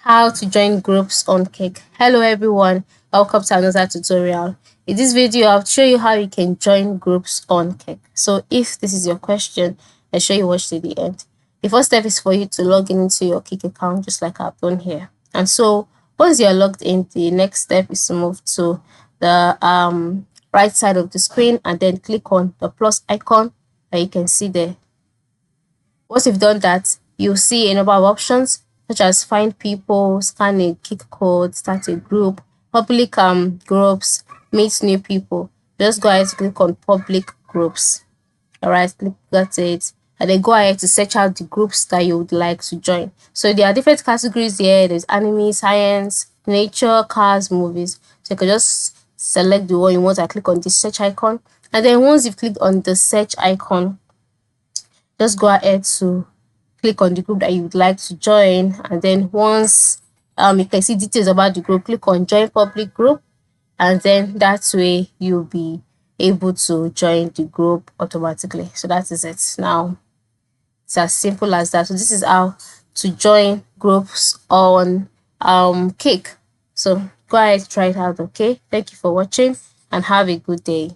How to join groups on Cake. Hello everyone, welcome to another tutorial. In this video I'll show you how you can join groups on Cake. So if this is your question, make sure you watch to the end. The first step is for you to log into your Cake account just like I've done here. And so once you're logged in, the next step is to move to the right side of the screen and then click on the plus icon that you can see there. Once you've done that, you'll see a number of options such as find people, scan a kick code, start a group, public groups, meet new people. Just go ahead to click on public groups. Alright, click that's it. And then go ahead to search out the groups that you would like to join. So there are different categories here. There's anime, science, nature, cars, movies. So you can just select the one you want and click on the search icon. And then once you've clicked on the search icon, just go ahead to click on the group that you would like to join, and then once you can see details about the group, click on join public group, and then that way you'll be able to join the group automatically. So that is it. Now it's as simple as that. So this is how to join groups on Cake. So go ahead, try it out. Okay, thank you for watching and have a good day.